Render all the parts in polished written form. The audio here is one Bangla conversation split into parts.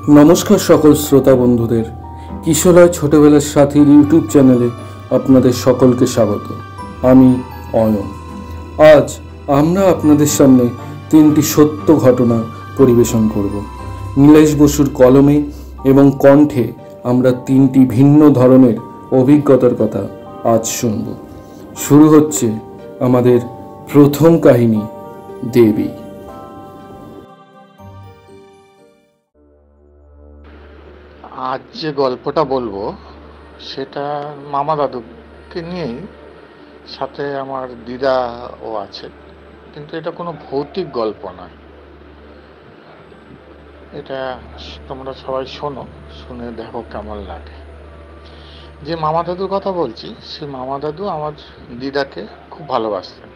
নমস্কার সকল শ্রোতা বন্ধুদের। কিশোরয় ছোটবেলার সাথীর ইউটিউব চ্যানেলে আপনাদের সকলকে স্বাগত। আমি অয়ন। আজ আমরা আপনাদের সামনে 3টি সত্য ঘটনা পরিবেশন করব। নীলেশ বসুর কলমে এবং কণ্ঠে আমরা 3টি ভিন্ন ধরনের অভিজ্ঞতার কথা আজ শুনব। শুরু হচ্ছে আমাদের প্রথম কাহিনী, দেবী। আজ যে গল্পটা বলবো সেটা মামা দাদুকে নিয়েই, সাথে আমার দিদাও আছে, কিন্তু এটা কোনো ভৌতিক গল্প নয়। এটা তোমরা সবাই শোনো, শুনে দেখো কেমন লাগে। যে মামা দাদুর কথা বলছি, সে মামা দাদু আমার দিদাকে খুব ভালোবাসতেন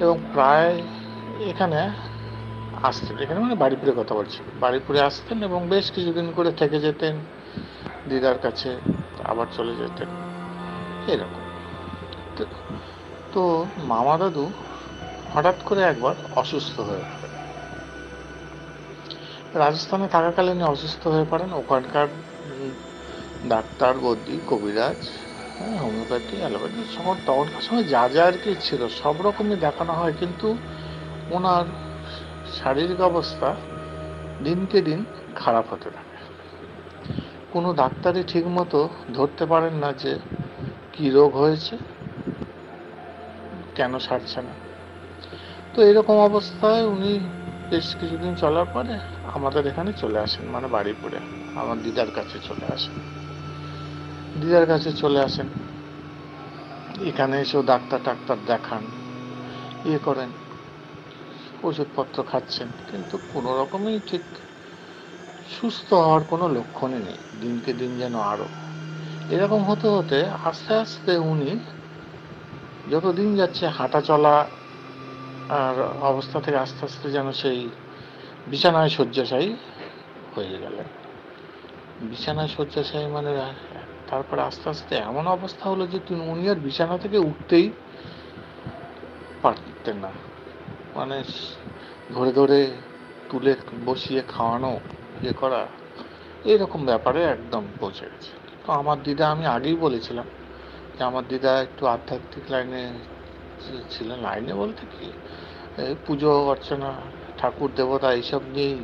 এবং প্রায় এখানে আসতেন। এখানে মানে বাড়িপুরে কথা বলছি, বাড়িপুরে আসতেন এবং বেশ কিছুদিন করে থেকে যেতেন দিদার কাছে, আবার চলে যেতেন, এরকম। তো মামা দাদু হঠাৎ করে একবার অসুস্থ হয়ে পড়েন। রাজস্থানে থাকাকালীন অসুস্থ হয়ে পড়েন। ওখানকার ডাক্তার, বদ্যি, কবিরাজ, হোমিওপ্যাথি, অ্যালোপ্যাথি সব তখনকার সময় যা যা আর কি ছিল সব রকমই দেখানো হয়, কিন্তু ওনার শারীরিক অবস্থা দিনকে দিন খারাপ হতে থাকে। কোনো ডাক্তারই ঠিক মতো ধরতে পারেন না যে কি রোগ হয়েছে, কেন সারছে না। তো এরকম অবস্থায় উনি বেশ কিছুদিন চলার পরে আমাদের এখানে চলে আসেন, মানে বাড়িপুরে আমার দিদার কাছে চলে আসেন। এখানে এসেও ডাক্তার দেখান, করেন, ওষুধপত্র খাচ্ছেন, কিন্তু কোনো রকমই ঠিক সুস্থ হওয়ার কোনো লক্ষণই নেই। দিনকে দিন যেন আরো এরকম হতে হতে আস্তে আস্তে উনি যত দিন যাচ্ছে হাঁটা চলা আর অবস্থা থেকে আস্তে আস্তে যেন সেই বিছানায় শয্যাশায়ী হয়ে গেলেন। বিছানায় শয্যাশায়ী মানে তারপরে আস্তে আস্তে এমন অবস্থা হলো যে উনি আর বিছানা থেকে উঠতেই পারতেন না। মানে ধরে ধরে তুলে বসিয়ে খাওয়ানো, করা, এইরকম ব্যাপারে একদম পৌঁছে গেছে। তো আমার দিদা, আমি আগেই বলেছিলাম যে আমার দিদা একটু আধ্যাত্মিক লাইনে ছিলেন। লাইনে বলতে কি, পুজো অর্চনা, ঠাকুর দেবতা এইসব নিয়েই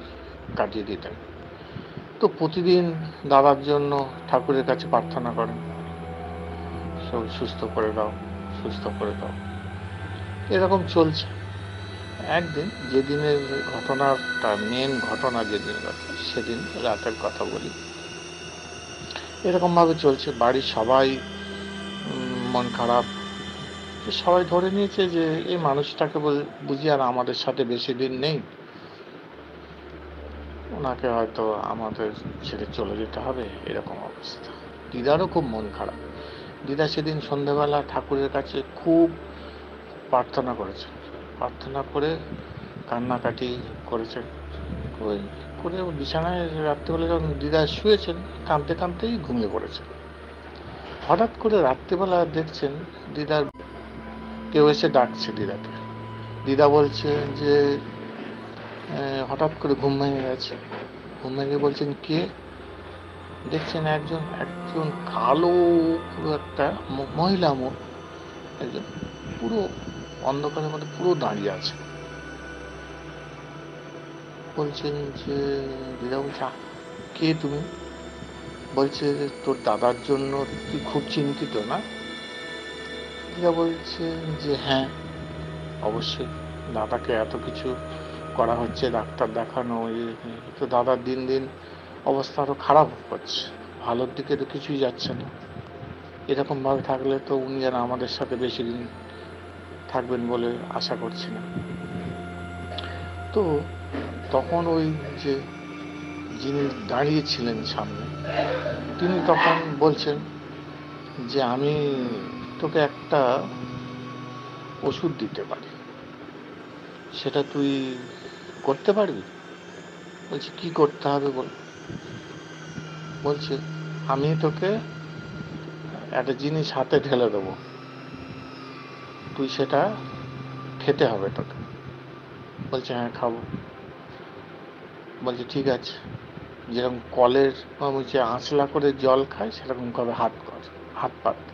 কাটিয়ে দিতেন। তো প্রতিদিন দাদার জন্য ঠাকুরের কাছে প্রার্থনা করেন, সব সুস্থ করে দাও, সুস্থ করে দাও, এরকম চলছে। একদিন যেদিনের ঘটনাটা, মেন ঘটনা যেদিন ঘটে, সেদিন রাতের কথা বলি। এরকম ভাবে চলছে, বাড়ির সবাই মন খারাপ। সবাই ধরে নিয়েছে যে এই মানুষটাকে বুঝি আর আমাদের সাথে বেশি দিন নেই, ওনাকে হয়তো আমাদের ছেড়ে চলে যেতে হবে, এরকম অবস্থা। দিদারও খুব মন খারাপ। দিদা সেদিন সন্ধ্যেবেলা ঠাকুরের কাছে খুব প্রার্থনা করেছেন, প্রার্থনা করে কান্নাকাটি করেছেন, করে বিছানায় রাত্রিবেলা যখন দিদা শুয়েছেন, কাঁদতে কাঁদতেই ঘুমিয়ে পড়েছেন। হঠাৎ করে রাত্রিবেলা দেখছেন দিদার কেউ এসে ডাকছে দিদাকে। দিদা বলছে যে হঠাৎ করে ঘুম ভেঙে গেছে। ঘুম ভেঙে বলছেন কে? দেখছেন একজন কালো, পুরো একটা মহিলা মুখ, একজন পুরো অন্ধকারের মধ্যে পুরো দাঁড়িয়ে আছে। বলছেন যে, দিদা বলছে কে তুমি? বলছে তোর দাদার জন্য তুই খুব চিন্তিত না? দিদা বলছে যে হ্যাঁ, অবশ্যই, দাদাকে এত কিছু করা হচ্ছে, ডাক্তার দেখানো, তো দাদার দিন দিন অবস্থা আরো খারাপ হচ্ছে, ভালোর দিকে তো কিছুই যাচ্ছে না। এরকম ভাবে থাকলে তো উনি যেন আমাদের সাথে বেশি দিন থাকবেন বলে আশা করছি না। তো তখন ওই যে যিনি দাঁড়িয়েছিলেন সামনে, তিনি তখন বলছেন যে আমি তোকে একটা ওষুধ দিতে পারি, সেটা তুই করতে পারবি? বলছে কি করতে হবে বল। বলছে আমি তোকে একটা জিনিস হাতে ঢেলে দেবো, তুই সেটা খেতে হবে তোকে। বলছে হ্যাঁ খাবো। বলছে ঠিক আছে। যেরকম কলের যে আঁচলা করে জল খায় সেরকম করে হাত পাতত।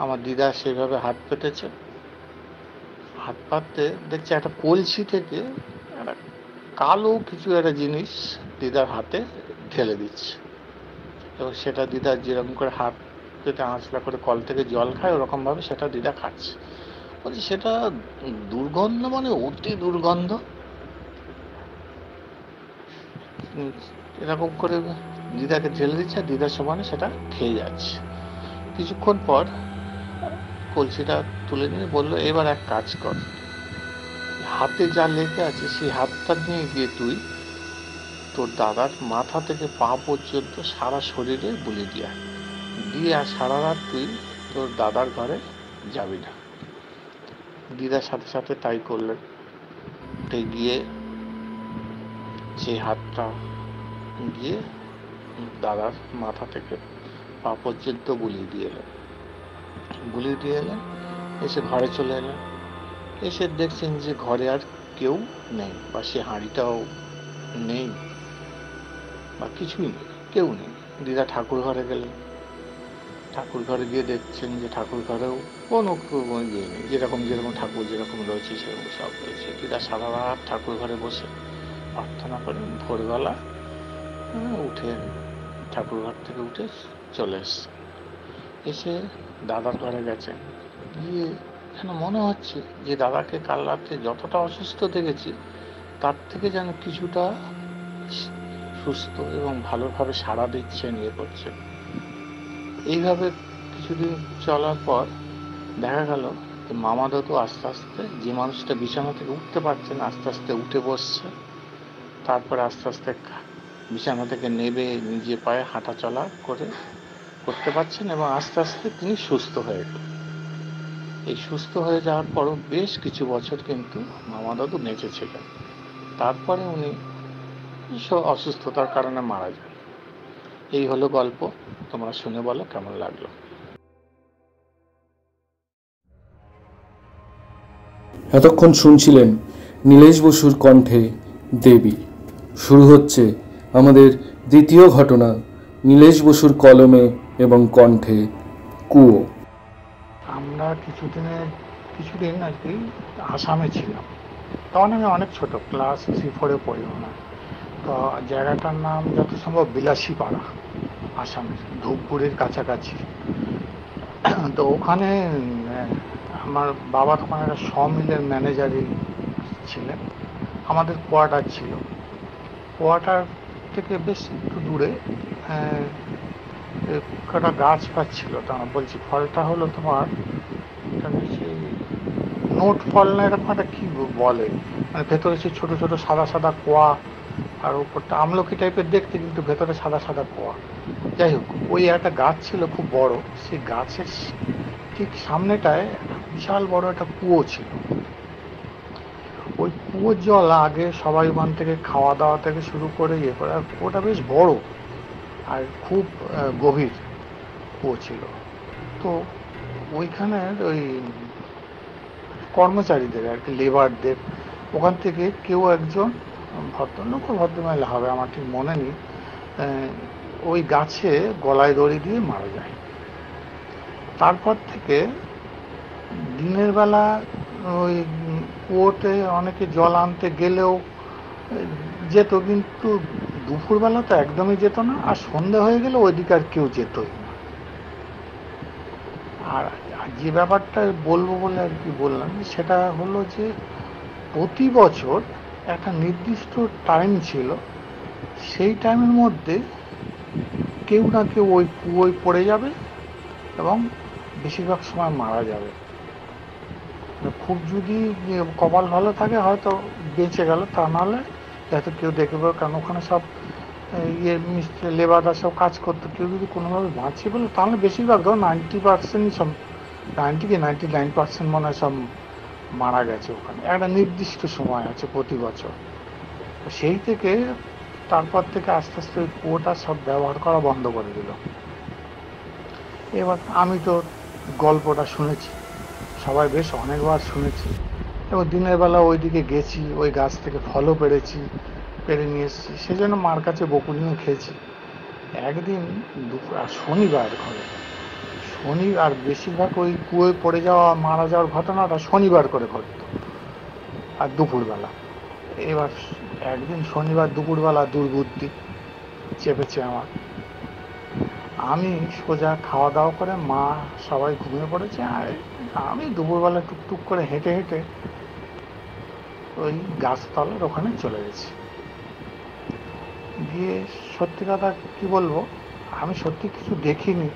আমার দিদা সেইভাবে হাত পেতেছে। হাত পাততে দেখছে একটা কলসি থেকে একটা কালো কিছু একটা জিনিস দিদার হাতে ঢেলে দিচ্ছে, এবং সেটা দিদা যেরকম করে হাত পেতে আঁচলা করে কল থেকে জল খায় ওরকম ভাবে সেটা দিদা খাচ্ছে। বলছি সেটা দুর্গন্ধ, মানে অতি দুর্গন্ধ। এরকম করে দিদাকে ঢেলে দিচ্ছে আর দিদার সমানে সেটা খেয়ে যাচ্ছে। কিছুক্ষণ পর কলসিটা তুলে নিয়ে বললো, এবার এক কাজ কর, হাতে যা লেগে আছে সেই হাতটা নিয়ে গিয়ে তুই তোর দাদার মাথা থেকে পা পর্যন্ত সারা শরীরে বুলি দিয়ে আর সারা রাত তুই তোর দাদার ঘরে যাবি না। দিদার সাথে সাথে তাই করলেন। গিয়ে সেই হাতটা গিয়ে দাদার মাথা থেকে পা পর্যন্ত বুলি দিয়ে এলেন। এসে ঘরে চলে এলেন। এসে দেখছেন যে ঘরে আর কেউ নেই, বা সে হাঁড়িটাও নেই, বা কিছুই নেই, কেউ নেই। দিদা ঠাকুর ঘরে গেলেন। ঠাকুর ঘরে গিয়ে দেখছেন যে ঠাকুর ঘরেও কোনো ইয়ে নেই, যেরকম ঠাকুর যেরকম রয়েছে সেরকম সব রয়েছে। দিদা সারা রাত ঠাকুর ঘরে বসে প্রার্থনা করে ভোরবেলা উঠে ঠাকুর ঘর থেকে উঠে চলে এসে দাদার ঘরে গেছেন। গিয়ে যেন মনে হচ্ছে যে দাদাকে কাল রাতে যতটা অসুস্থ দেখেছি তার থেকে যেন কিছুটা সুস্থ এবং ভালোভাবে সাড়া দিচ্ছেন, ইয়ে করছেন। এইভাবে কিছুদিন চলার পর দেখা গেল যে মামা দাদু আস্তে আস্তে, যে মানুষটা বিছানা থেকে উঠতে পারছেন, আস্তে আস্তে উঠে বসছে। তারপরে আস্তে আস্তে বিছানা থেকে নেবে নিজে পায়ে হাঁটা চলা করতে পারছেন, এবং আস্তে আস্তে তিনি সুস্থ হয়ে গেলেন। এই সুস্থ হয়ে যাওয়ার পরও বেশ কিছু বছর কিন্তু মামা দাদু বেঁচে ছিলেন। তারপরে উনি অসুস্থতার কারণে মারা যান। এই হলো গল্প। তোমরা শুনে বলো কেমন লাগলো। এতক্ষণ শুনছিলেন নীলেশ বসুর কণ্ঠে দেবী। শুরু হচ্ছে আমাদের দ্বিতীয় ঘটনা, নীলেশ বসুর কলমে এবং কণ্ঠে কুয়ো। আমরা কিছুদিন আর কি আসামে ছিলাম। তখন আমি অনেক ছোট, ক্লাস 3-4 পড়ি না। তো জায়গাটার নাম যত সম্ভব বিলাসীপাড়া, আসামের ধূপগুড়ির কাছাকাছি। তো ওখানে আমার বাবা তখন একটা সমিলের ম্যানেজারই ছিলেন। আমাদের কোয়ার্টার ছিল। কোয়ার্টার থেকে বেশ একটু দূরে একটা গাছ পাচ্ছিল। তা বলছি ফলটা হলো তোমার নোট ফল না, এরকম একটা কি বলে, মানে ভেতরে সেই ছোট ছোট সাদা সাদা কোয়া, আর উপরটা আমলকি টাইপের দেখতে, কিন্তু ভেতরে সাদা সাদা কোয়া। যাই হোক, ওই একটা গাছ ছিল খুব বড়। সেই গাছের ঠিক সামনেটায় বিশাল বড় একটা কুয়ো ছিল। ওই কুয়োর জল আগে সবাই ওখান থেকে খাওয়া দাওয়া থেকে শুরু করে ইয়ে করে, আর কুয়োটা বেশ বড় আর খুব গভীর কুয়ো ছিল। তো ওইখানে ওই কর্মচারীদের আর কি, লেবারদের ওখান থেকে কেউ একজন, ভদ্রলোক ও ভদ্রমহিলা হবে আমার ঠিক মনে নেই, ওই গাছে গলায় দড়ি দিয়ে মারা যায়। তারপর থেকে দিনের বেলা ওই কুয়োতে অনেকে জল আনতে গেলেও যেত, কিন্তু দুপুরবেলা তো একদমই যেত না, আর সন্ধে হয়ে গেলে ওইদিকে আর কেউ যেতই না। আর যে ব্যাপারটা বলবো বলে আর কি বললাম, সেটা হলো যে প্রতি বছর একটা নির্দিষ্ট টাইম ছিল, সেই টাইমের মধ্যে কেউ না কেউ ওই কুয়োয় পড়ে যাবে এবং বেশিরভাগ সময় মারা যাবে। খুব যদি কপাল ভালো থাকে হয়তো বেঁচে গেল, তা নাহলে যাতে কেউ দেখবে, কারণ ওখানে সব ইয়ে মিস্ত্রি লেবাররা সব কাজ করতো। কেউ যদি কোনোভাবে বাঁচে বলে, তাহলে বেশিরভাগ ধরো 90% সব, 90 কি 99% মনে হয় সব মারা গেছে ওখানে। একটা নির্দিষ্ট সময় আছে প্রতি বছর। সেই থেকে তারপর থেকে আস্তে আস্তে ওই কুয়োটা সব ব্যবহার করা বন্ধ করে দিল। এবার আমি তো গল্পটা শুনেছি, সবাই বেশ অনেকবার শুনেছি, এবং দিনের বেলা ওইদিকে গেছি, ওই গাছ থেকে ফলও পেড়েছি, পেরে নিয়ে এসেছি, সেজন্য মার কাছে বকুনিও খেয়েছি। একদিন দুপুর, আর শনিবার ঘরে, আর বেশিরভাগ ওই কুয়োয় পড়ে যাওয়া মারা যাওয়ার ঘটনাটা শনিবার করে ঘটতো, আর দুপুরবেলা। এবার একদিন শনিবার দুপুরবেলা দুর্বুদ্ধি চেপেছে আমার। আমি সোজা খাওয়া দাওয়া করে, মা সবাই ঘুমিয়ে পড়েছে, আর আমি দুপুরবেলা টুকটুক করে হেঁটে হেঁটে ওই গাছতলার ওখানে চলে গেছি। গিয়ে সত্যি কথা কি বলবো, আমি সত্যি কিছু দেখিনি,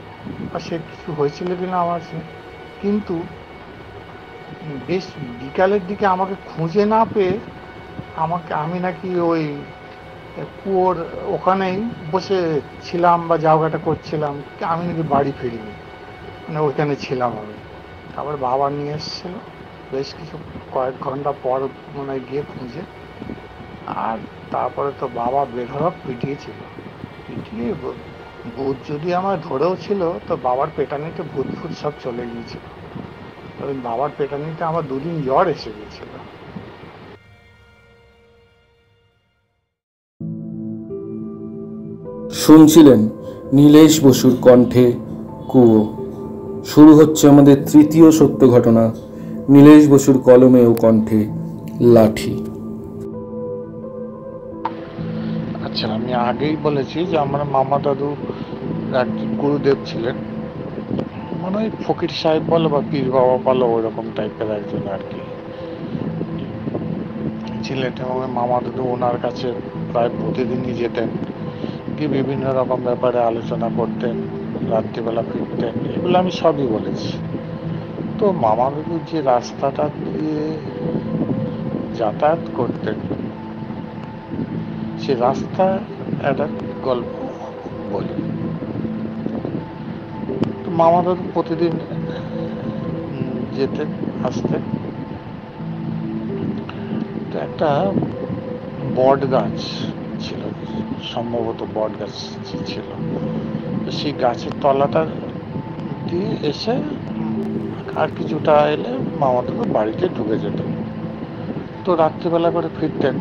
বা সে কিছু হয়েছিল কিনা আমার কিন্তু বেশ বিকালের দিকে আমাকে খুঁজে না পেয়ে আমি নাকি ওই কুয়োর ওখানেই বসে ছিলাম বা যাওয়াটা করছিলাম, আমি নাকি বাড়ি ফিরিনি, মানে ওইখানে ছিলাম আমি। তারপর বাবা নিয়ে এসেছিল বেশ কয়েক ঘন্টা পর মনে হয় গিয়ে খুঁজে। আর তারপরে তো বাবা বেধড়ক পিটিয়েছিল, পিটিয়ে ভূত যদি আমার ধরেও ছিল, তো বাবার পেটানিতে ভূত সব চলে গিয়েছিল। ওই বাবার পেটানিতে আমার 2 দিন জ্বর এসে গিয়েছিল। শুনছিলেন নীলেশ বসুর কণ্ঠে কুয়ো। শুরু হচ্ছে আমাদের তৃতীয় সত্য ঘটনা, নীলেশ বসুর কলমে ও কণ্ঠে লাঠি। আচ্ছা, আমি আগেই বলেছি যে আমার মামা দাদু একজন গুরুদেব ছিলেন, মানে ওই ফকির সাহেব বলো বা পীর বাবা বলো, ওইরকম টাইপের একজন আর কি ছিলেন। এবং মামা দাদু ওনার কাছে প্রায় প্রতিদিনই যেতেন, কি বিভিন্ন রকম ব্যাপারে আলোচনা করতেন, রাত্রিবেলা ফিরতেন, এগুলো আমি সবই বলেছি। তো মামা দাদু যে রাস্তাটা দিয়ে যাতায়াত করতেন, সে রাস্তা একটা গল্প বলি। তো মামা দাদু প্রতিদিন যেতেন আসতেন, তো একটা বট গাছ ছিল, সম্ভবত বট গাছ ছিল, তো সেই গাছের তলাটা দিয়ে এসে আর কিছুটা এলে মামা দাদু বাড়িতে ঢুকে যেত। তো রাত্রিবেলা করে ফিরতেন।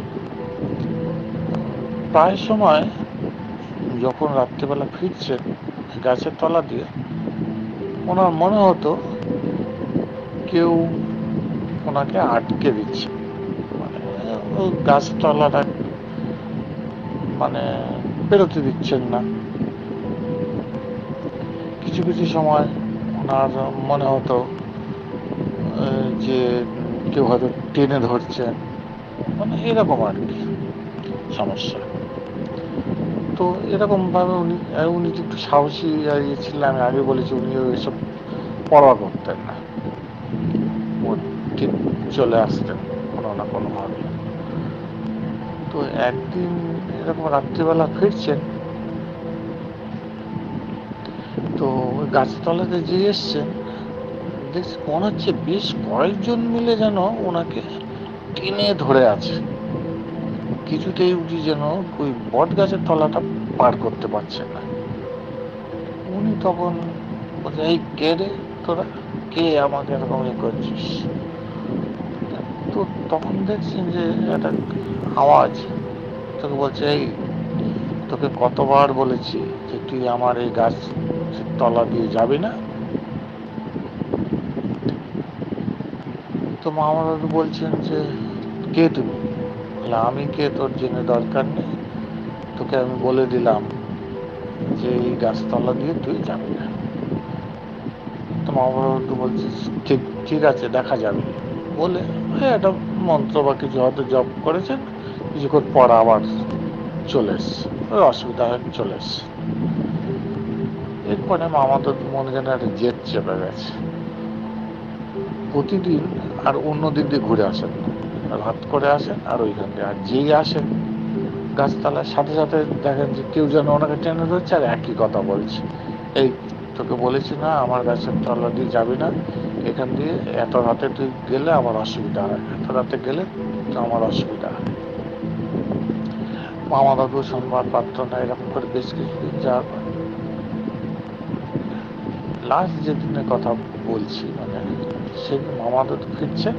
প্রায় সময় যখন রাত্রিবেলা ফিরছেন গাছের তলা দিয়ে, ওনার মনে হতো কেউ ওনাকে আটকে দিচ্ছে, মানে ওই গাছতলাটা মানে বেরোতে দিচ্ছেন না। কিছু কিছু সময় ওনার মনে হতো যে কেউ হয়তো টেনে ধরছেন, মানে এরকম আর কি সমস্যা। তো এরকমভাবে উনি একটু সাহসী ছিলেন, আমি আগে বলেছি, উনি এসব পরোয়া করতেন না, ও ঠিক চলে আসতেন কোনো না কোনোভাবে। তো একদিন এরকম রাত্রিবেলা ফিরছেন, তো ওই গাছতলাতে যে এসছেন, দেখছি মনে হচ্ছে বেশ কয়েকজন মিলে যেন ওনাকে টেনে ধরে আছে, কিছুতেই উঠি যেন ওই বট গাছের তলাটা পার করতে পারছেন না। উনি তখন বলছে, এই কে রে তোরা, কে আমাকে এরকম করছিস? তো তখন দেখছেন যে একটা আওয়াজ তোকে বলছে, এই তোকে কতবার বলেছি যে তুই আমার এই গাছ তলা দিয়ে যাবি না? তো মামা দাদু বলছেন যে কে তুমি? আমি কে তোর জেনে দরকার নেই, তোকে আমি বলে দিলাম যে এই গাছতলা দিয়ে তুই যাবি না। তো মামা দাদু বলছে ঠিক ঠিক আছে, দেখা যাবে বলে একটা মন্ত্র বা কিছু হয়তো জপ করেছেন, কিছুক্ষণ পর আবার চলে এসছে, অসুবিধা হয় চলে এসছে। এরপরে মামা দাদু মনে যেন একটা জেদ চেপে গেছে, প্রতিদিন আর অন্য দিক দিয়ে ঘুরে আসেন, রাত করে আসেন, আর ওইখান দিয়ে আর যেই আসেন গাছতলার সাথে সাথে দেখেন যে কেউ যেন ওনাকে টেনে ধরছে আর একই কথা বলছে, এই তোকে বলেছি না আমার গাছের তলা দিয়ে যাবি না, এখান দিয়ে এত রাতে তুই গেলে আমার অসুবিধা হয়, এত রাতে গেলে তো আমার অসুবিধা হয়। মামা দাদু সংবাদ পাত্র না, এরকম করে বেশ কিছুদিন যাওয়ার পর লাস্ট যেদিনের কথা বলছি, মানে সেদিন মামা দাদু ফিরছেন,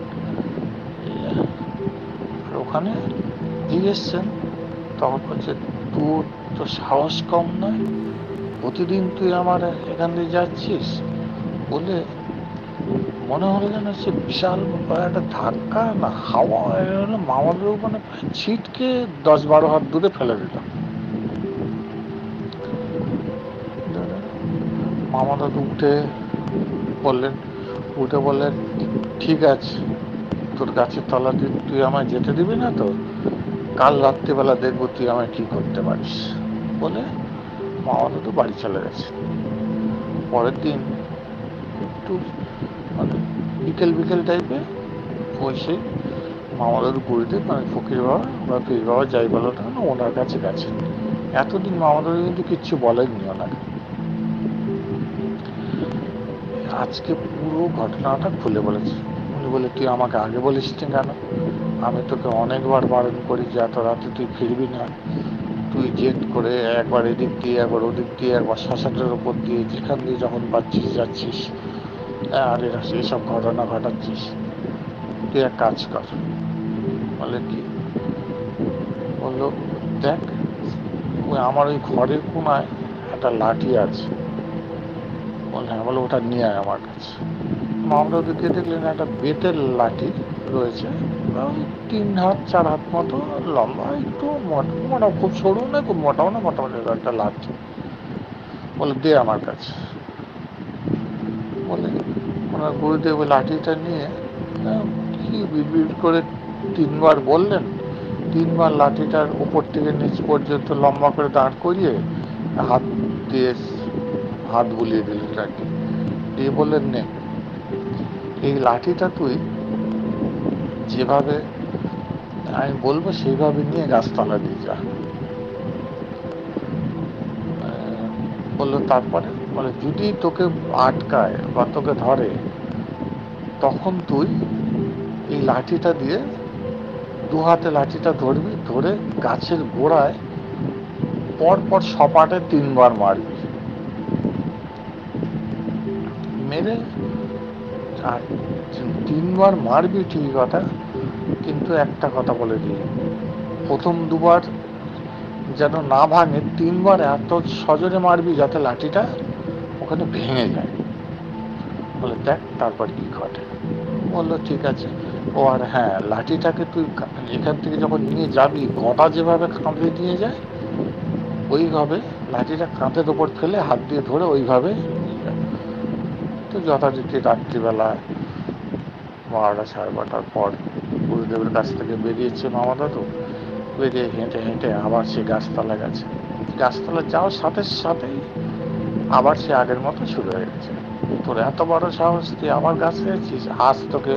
আর ওখানে দিয়ে এসছেন তখন বলছে, তোর তো সাহস কম নয়, প্রতিদিন তুই আমার এখান দিয়ে যাচ্ছিস। বলে মনে হলো যেন সে বিশাল একটা ধাক্কা না হাওয়া হলো, মামাদের মানে ছিটকে 10-12 হাত দূরে ফেলে দিল। মামা দাদু উঠে বললেন, ঠিক আছে, তোর গাছের তলা দিয়ে তুই আমায় যেতে দিবি না তো, কাল রাত্রিবেলা দেখবো তুই আমায় কি করতে পারিস। বলে মামা দাদু বাড়ি চলে গেছে। পরের দিন একটু মানে বিকেল টাইপে ওই সেই মামা দাদু গুরুদেব মানে ফকির বাবা বা পীর বাবা যাই বলো না ওনার কাছে গেছে। এতদিন মামা দাদু কিন্তু কিচ্ছু বলেননি ওনাকে। আজকে পুরো ঘটনাটা খুলে বলেছে। উনি বলে, তুই আমাকে আগে বলিস কেন? আমি তোকে অনেকবার বারণ করি যে এত রাতে তুই ফিরবি না, তুই জেদ করে একবার এদিক দিয়ে একবার ওদিক দিয়ে একবার শ্মশানের ওপর দিয়ে যেখান দিয়ে যখন পাচ্ছিস যাচ্ছিস, আর এসব ঘটনা ঘটাচ্ছিস। তুই এক কাজ কর। বলে কি? বললো, দেখ ওই আমার ওই ঘরের কোনায় একটা লাঠি আছে। বলে হ্যাঁ। বলে ওটা নিয়ে আয় আমার কাছে। মামলা দিকে দেখলেন একটা বেতের লাঠি রয়েছে, ওই 3 হাত 4 হাত মতো লম্বা, একটু মোটা, খুব সরু না খুব মোটাও না, মোটামুটি একটা লাঠি। বলে দে আমার কাছে। বলে ওনার গুরুদেব ওই লাঠিটা নিয়ে কি বিড় করে 3বার বললেন। 3বার লাঠিটার উপর থেকে নিচ পর্যন্ত লম্বা করে দাঁড় করিয়ে হাত বুলিয়ে দিলেন লাঠি দিয়ে। বললেন, নে, এই লাঠিটা তুই যেভাবে আমি বলবো সেইভাবে নিয়ে গাছতলা দিয়ে যা। বললো তারপরে? বলে যদি তোকে আটকায় বা তোকে ধরে, তখন তুই এই লাঠিটা দিয়ে 2 হাতে লাঠিটা ধরবি, ধরে গাছের গোড়ায় পরপর সপাটে 3বার মারবি। মেরে আর 3বার মারবি ঠিক কথা, কিন্তু একটা কথা বলে দিই, প্রথম 2বার যেন না ভাঙে, 3বার এত সজোরে মারবি যাতে লাঠিটা ওখানে ভেঙে যায়। বলে দেখ তারপর কি ঘটে। বললো ঠিক আছে। ও আর হ্যাঁ, লাঠিটাকে তুই এখান থেকে যখন নিয়ে যাবি, গদা যেভাবে কাঁধে নিয়ে যায় ওইভাবে লাঠিটা কাঁধের ওপর ফেলে হাত দিয়ে ধরে ওইভাবে নিয়ে যাবে। তো যথারীতি রাত্রিবেলা 12টা 12:30 পর গুরুদেবের কাছ থেকে বেরিয়েছে মামা দাদু। বেরিয়ে হেঁটে হেঁটে আবার সে গাছতলা গেছে। গাছতলা যাওয়ার সাথে সাথেই আবার সে আগের মতো শুরু হয়ে গেছে। তোর এত বড় সাহস, তুই আবার গাছে গেছিস, আজ তোকে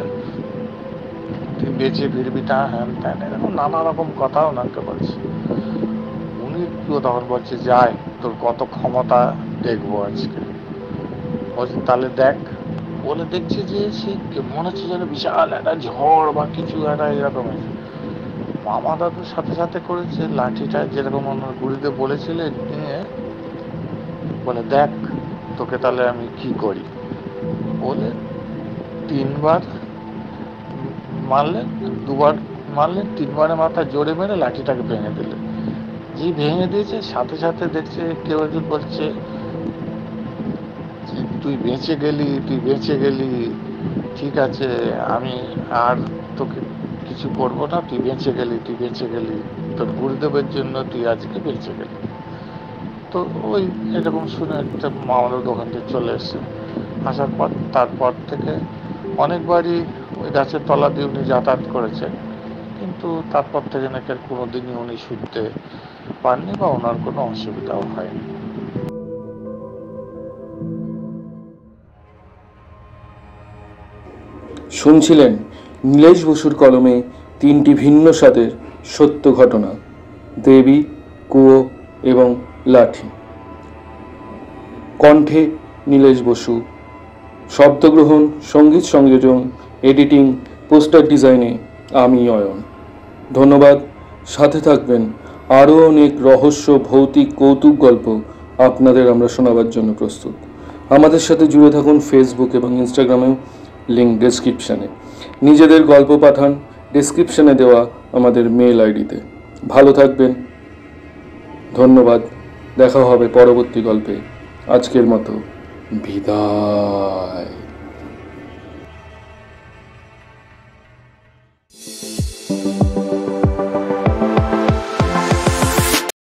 তুই বেঁচে ফিরবি না, হ্যান ত্যান, এরকম নানা রকম কথা ওনাকে বলছে। উনি তখন বলছে, যাই তোর কত ক্ষমতা দেখবো আজকে। বলছে তাহলে দেখ। বলে দেখছে যে সে মনে হচ্ছে যেন বিশাল একটা ঝড় বা কিছু একটা এরকম। মামা দাদুর সাথে সাথে করেছে লাঠিটা যেরকম ওনার গুরুদেব বলেছিলেন নিয়ে। বলে দেখ তোকে তাহলে আমি কি করি। বলে 3বার মারলেন, 2বার মারলেন, 3বারের মাথা জোরে মেরে লাঠিটাকে ভেঙে দিলেন। যে ভেঙে দিয়েছে সাথে সাথে দেখছে কেউ একজন বলছে, তুই বেঁচে গেলি, ঠিক আছে, আমি আর তোকে কিছু করবো না, তুই বেঁচে গেলি, তোর গুরুদেবের জন্য তুই আজকে বেঁচে গেলি। তো ওই এরকম শুনে একটা মামাদের দোকান থেকে চলে এসছে। আসার পর তারপর থেকে অনেকবারই ওই গাছের তলা দিয়ে উনি যাতায়াত করেছেন, কিন্তু তারপর থেকে নাকি আর কোনোদিনই উনি শুনতে পাননি বা ওনার কোনো অসুবিধাও হয়নি। শুনছিলেন নীলেশ বসুর কলমে 3টি ভিন্ন স্বাদের সত্য ঘটনা, দেবী, কুয়ো এবং লাঠি। কণ্ঠে নীলেশ বসু, শব্দগ্রহণ, সঙ্গীত সংযোজন, এডিটিং, পোস্টার ডিজাইনে আমি অয়ন। ধন্যবাদ। সাথে থাকবেন, আরও অনেক রহস্য, ভৌতিক, কৌতুক গল্প আপনাদের আমরা শোনাবার জন্য প্রস্তুত। আমাদের সাথে জুড়ে থাকুন ফেসবুক এবং ইনস্টাগ্রামেও, লিঙ্ক ডেসক্রিপশানে। নিজেদের গল্প পাঠান ডেসক্রিপশানে দেওয়া আমাদের মেল আইডিতে। ভালো থাকবেন, ধন্যবাদ। দেখা হবে পরবর্তী গল্পে। আজকের মতো বিদায়।